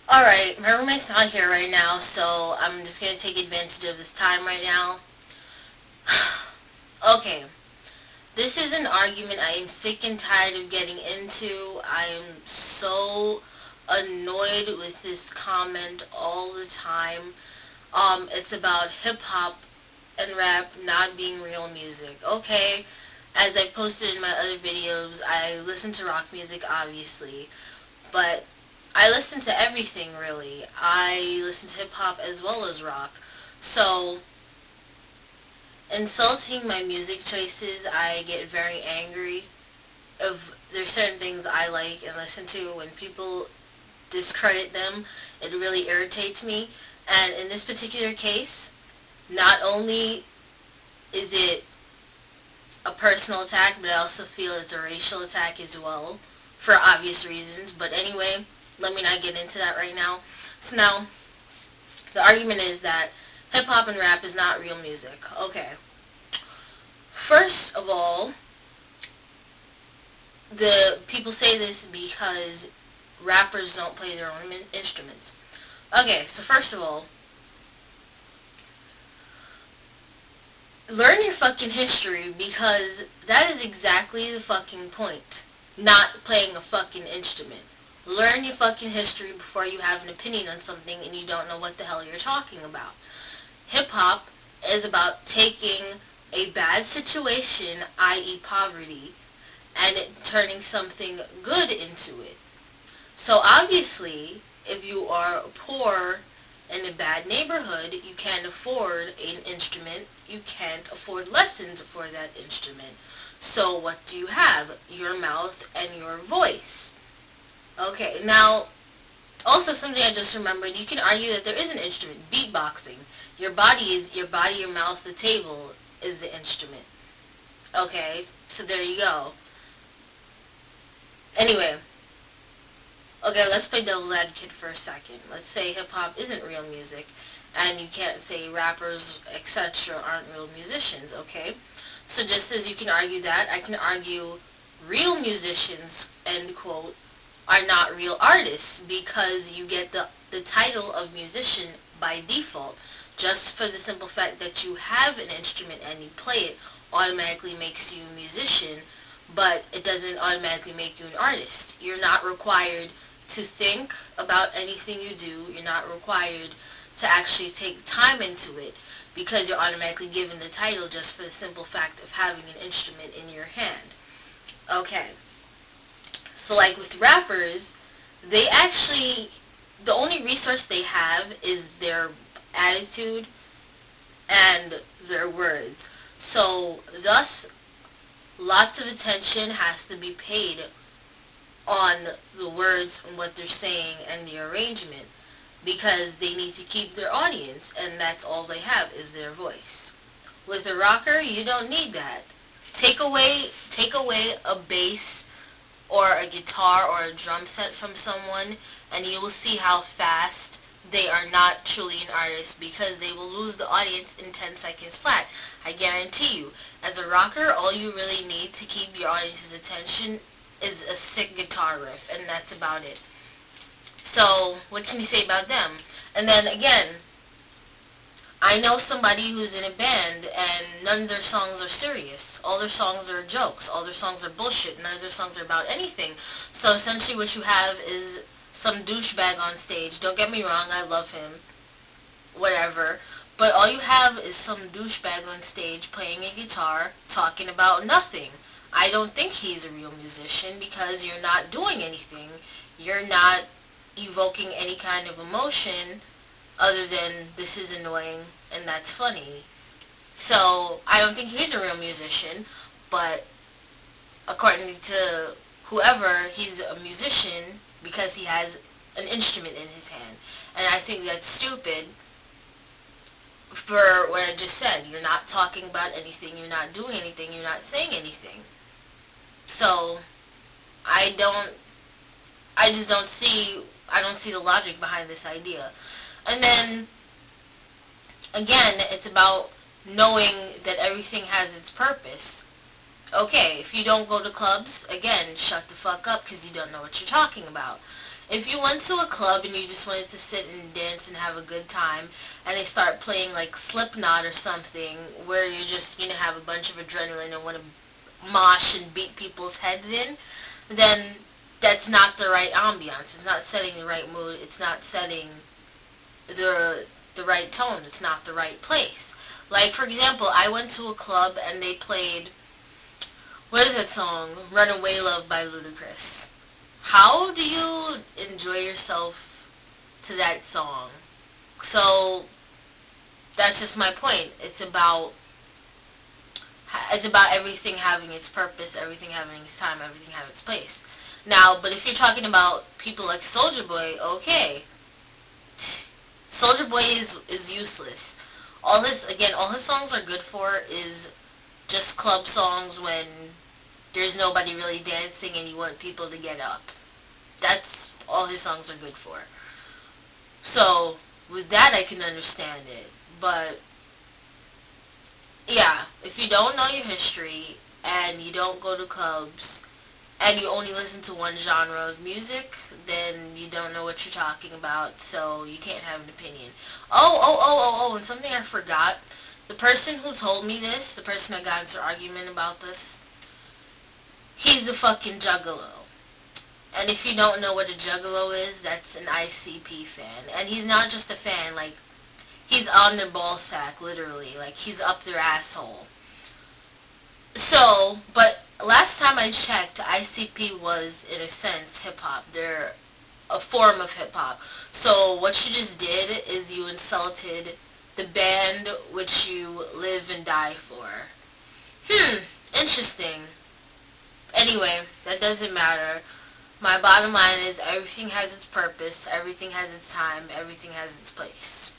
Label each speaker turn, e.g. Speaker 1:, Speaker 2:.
Speaker 1: Alright, my roommate's not here right now, so I'm just gonna take advantage of this time right now. Okay, this is an argument I am sick and tired of getting into. I am so annoyed with this comment all the time. It's about hip-hop and rap not being real music. Okay, as I posted in my other videos, I listen to rock music, obviously, but I listen to everything, really. I listen to hip-hop as well as rock. So, insulting my music choices, I get very angry. If there's certain things I like and listen to, when people discredit them, it really irritates me. And in this particular case, not only is it a personal attack, but I also feel it's a racial attack as well, for obvious reasons. But anyway, let me not get into that right now. So now, the argument is that hip-hop and rap is not real music. Okay. First of all, the people say this because rappers don't play their own instruments. Okay, so first of all, learn your fucking history, because that is exactly the fucking point. Not playing a fucking instrument. Learn your fucking history before you have an opinion on something and you don't know what the hell you're talking about. Hip-hop is about taking a bad situation, i.e. poverty, and turning something good into it. So obviously, if you are poor in a bad neighborhood, you can't afford an instrument, you can't afford lessons for that instrument. So what do you have? Your mouth and your voice. Okay, now, also something I just remembered, you can argue that there is an instrument, beatboxing. Your body, your mouth, the table is the instrument. Okay, so there you go. Anyway, okay, let's play devil's advocate for a second. Let's say hip-hop isn't real music, and you can't say rappers, etc. aren't real musicians, okay? So just as you can argue that, I can argue real musicians, end quote, are not real artists, because you get the title of musician by default. Just for the simple fact that you have an instrument and you play it automatically makes you a musician, but it doesn't automatically make you an artist. You're not required to think about anything you do. You're not required to actually take time into it, because you're automatically given the title just for the simple fact of having an instrument in your hand. Okay. So like with rappers, they actually, the only resource they have is their attitude and their words. So thus, lots of attention has to be paid on the words and what they're saying and the arrangement, because they need to keep their audience, and that's all they have is their voice. With a rocker, you don't need that. Take away a bass or a guitar or a drum set from someone, and you will see how fast they are not truly an artist, because they will lose the audience in 10 seconds flat. I guarantee you. As a rocker, all you really need to keep your audience's attention is a sick guitar riff, and that's about it. So, what can you say about them? And then again, I know somebody who's in a band, and none of their songs are serious. All their songs are jokes. All their songs are bullshit. None of their songs are about anything. So essentially what you have is some douchebag on stage. Don't get me wrong, I love him. Whatever. But all you have is some douchebag on stage playing a guitar, talking about nothing. I don't think he's a real musician, because you're not doing anything. You're not evoking any kind of emotion other than this is annoying and that's funny. So I don't think he's a real musician, but according to whoever, he's a musician because he has an instrument in his hand. And I think that's stupid for what I just said. You're not talking about anything, you're not doing anything, you're not saying anything. So I just don't see the logic behind this idea. And then again, it's about knowing that everything has its purpose. Okay, if you don't go to clubs, again, shut the fuck up, because you don't know what you're talking about. If you went to a club and you just wanted to sit and dance and have a good time, and they start playing like Slipknot or something, where you're just gonna have a bunch of adrenaline and want to mosh and beat people's heads in, then that's not the right ambiance. It's not setting the right mood. It's not setting the right tone. It's not the right place. Like, for example, I went to a club and they played, what is that song? Runaway Love by Ludacris. How do you enjoy yourself to that song? So, that's just my point. It's about everything having its purpose, everything having its time, everything having its place. Now, but if you're talking about people like Soulja Boy, okay. Soulja Boy is useless. All his songs are good for is just club songs when there's nobody really dancing and you want people to get up. That's all his songs are good for. So, with that I can understand it. But, yeah, if you don't know your history and you don't go to clubs and you only listen to one genre of music, then you don't know what you're talking about, so you can't have an opinion. And something I forgot. The person who told me this, the person I got into an argument about this, he's a fucking juggalo. And if you don't know what a juggalo is, that's an ICP fan. And he's not just a fan, like, he's on their ball sack, literally. Like, he's up their asshole. So, but last time I checked, ICP was, in a sense, hip-hop. They're a form of hip-hop. So what you just did is you insulted the band which you live and die for. Interesting. Anyway, that doesn't matter. My bottom line is everything has its purpose, everything has its time, everything has its place.